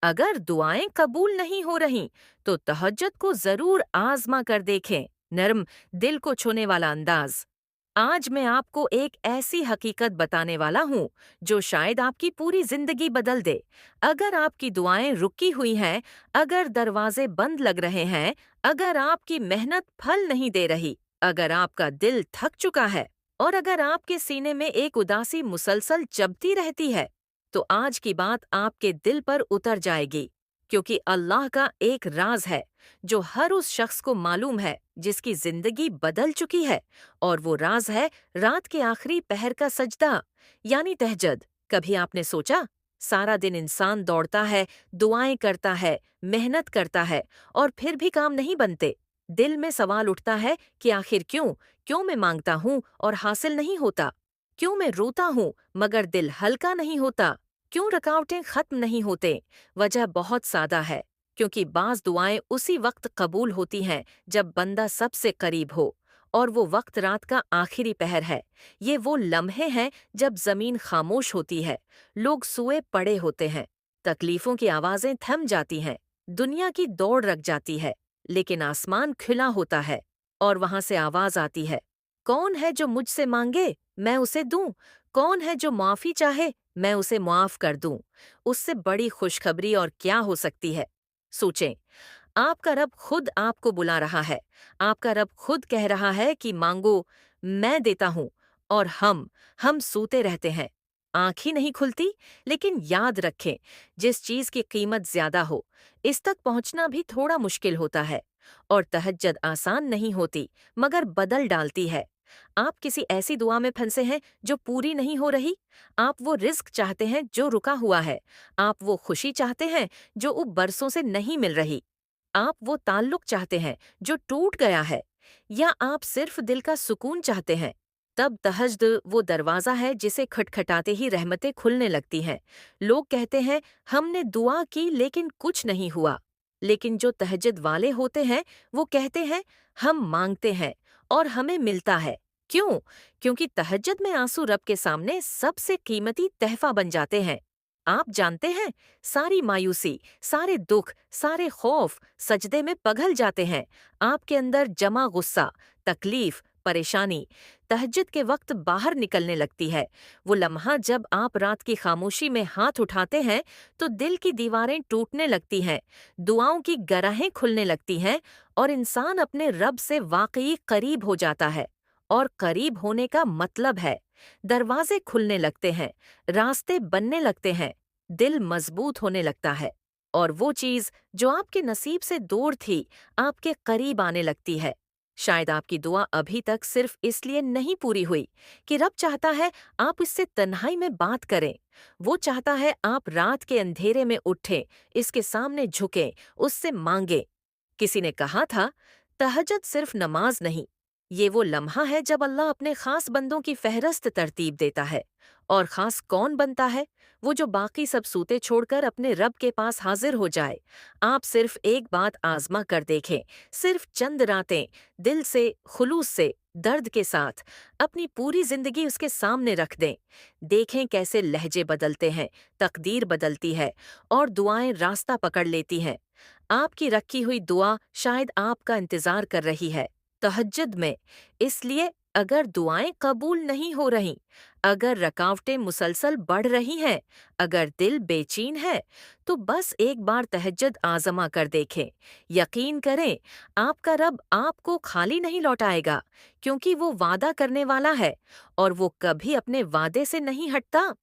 अगर दुआएं कबूल नहीं हो रहीं, तो तहज्जुद को जरूर आजमा कर देखें। नर्म, दिल को छूने वाला अंदाज। आज मैं आपको एक ऐसी हकीकत बताने वाला हूँ जो शायद आपकी पूरी जिंदगी बदल दे। अगर आपकी दुआएं रुकी हुई हैं, अगर दरवाजे बंद लग रहे हैं, अगर आपकी मेहनत फल नहीं दे रही, अगर आपका दिल थक चुका है और अगर आपके सीने में एक उदासी मुसलसल चबती रहती है, तो आज की बात आपके दिल पर उतर जाएगी, क्योंकि अल्लाह का एक राज है जो हर उस शख्स को मालूम है जिसकी जिंदगी बदल चुकी है, और वो राज है रात के आखिरी पहर का सजदा, यानी तहज्जुद। कभी आपने सोचा, सारा दिन इंसान दौड़ता है, दुआएं करता है, मेहनत करता है, और फिर भी काम नहीं बनते। दिल में सवाल उठता है कि आखिर क्यों, क्यों मैं मांगता हूँ और हासिल नहीं होता? क्यों मैं रोता हूँ मगर दिल हल्का नहीं होता? क्यों रुकावटें खत्म नहीं होते? वजह बहुत सादा है, क्योंकि बाज दुआएं उसी वक्त कबूल होती हैं जब बंदा सबसे करीब हो, और वो वक्त रात का आखिरी पहर है। ये वो लम्हे हैं जब जमीन खामोश होती है, लोग सोए पड़े होते हैं, तकलीफों की आवाजें थम जाती हैं, दुनिया की दौड़ रख जाती है, लेकिन आसमान खुला होता है, और वहां से आवाज आती है, कौन है जो मुझसे मांगे, मैं उसे दूं? कौन है जो माफी चाहे, मैं उसे माफ कर दूं? उससे बड़ी खुशखबरी और क्या हो सकती है? सोचें, आपका रब खुद आपको बुला रहा है, आपका रब खुद कह रहा है कि मांगो, मैं देता हूं। और हम सूते रहते हैं, आंख ही नहीं खुलती। लेकिन याद रखें, जिस चीज की कीमत ज्यादा हो, इस तक पहुंचना भी थोड़ा मुश्किल होता है। और तहज्जुद आसान नहीं होती, मगर बदल डालती है। आप किसी ऐसी दुआ में फंसे हैं जो पूरी नहीं हो रही? आप वो रिस्क चाहते हैं जो रुका हुआ है? आप वो खुशी चाहते हैं जो अब बरसों से नहीं मिल रही? आप वो ताल्लुक चाहते हैं जो टूट गया है, या आप सिर्फ दिल का सुकून चाहते हैं? तब तहज्जुद वो दरवाज़ा है जिसे खटखटाते ही रहमतें खुलने लगती हैं। लोग कहते हैं, हमने दुआ की लेकिन कुछ नहीं हुआ। लेकिन जो तहज्जुद वाले होते हैं, वो कहते हैं, हम मांगते हैं और हमें मिलता है। क्यों? क्योंकि तहज्जुद में आंसू रब के सामने सबसे कीमती तहफा बन जाते हैं। आप जानते हैं, सारी मायूसी, सारे दुख, सारे खौफ सजदे में पघल जाते हैं। आपके अंदर जमा गुस्सा, तकलीफ, परेशानी तहज्जुद के वक्त बाहर निकलने लगती है। वो लम्हा जब आप रात की खामोशी में हाथ उठाते हैं, तो दिल की दीवारें टूटने लगती हैं, दुआओं की गराहें खुलने लगती हैं, और इंसान अपने रब से वाकई करीब हो जाता है। और करीब होने का मतलब है, दरवाजे खुलने लगते हैं, रास्ते बनने लगते हैं, दिल मजबूत होने लगता है, और वो चीज जो आपके नसीब से दूर थी, आपके करीब आने लगती है। शायद आपकी दुआ अभी तक सिर्फ इसलिए नहीं पूरी हुई कि रब चाहता है आप इससे तन्हाई में बात करें। वो चाहता है आप रात के अंधेरे में उठें, इसके सामने झुकें, उससे मांगे। किसी ने कहा था, तहज्जुद सिर्फ नमाज नहीं, ये वो लम्हा है जब अल्लाह अपने खास बंदों की फहरस्त तरतीब देता है। और खास कौन बनता है? वो जो बाकी सब सूते छोड़कर अपने रब के पास हाजिर हो जाए। आप सिर्फ एक बात आजमा कर देखें, सिर्फ चंद रातें, दिल से, खुलूस से, दर्द के साथ अपनी पूरी जिंदगी उसके सामने रख दें। देखें कैसे लहजे बदलते हैं, तकदीर बदलती है, और दुआएं रास्ता पकड़ लेती हैं। आपकी रखी हुई दुआ शायद आपका इंतजार कर रही है, तहज्जुद में। इसलिए अगर दुआएं कबूल नहीं हो रहीं, अगर रकावटें मुसलसल बढ़ रही हैं, अगर दिल बेचैन है, तो बस एक बार तहज्जुद आजमा कर देखें। यकीन करें, आपका रब आपको खाली नहीं लौटाएगा, क्योंकि वो वादा करने वाला है, और वो कभी अपने वादे से नहीं हटता।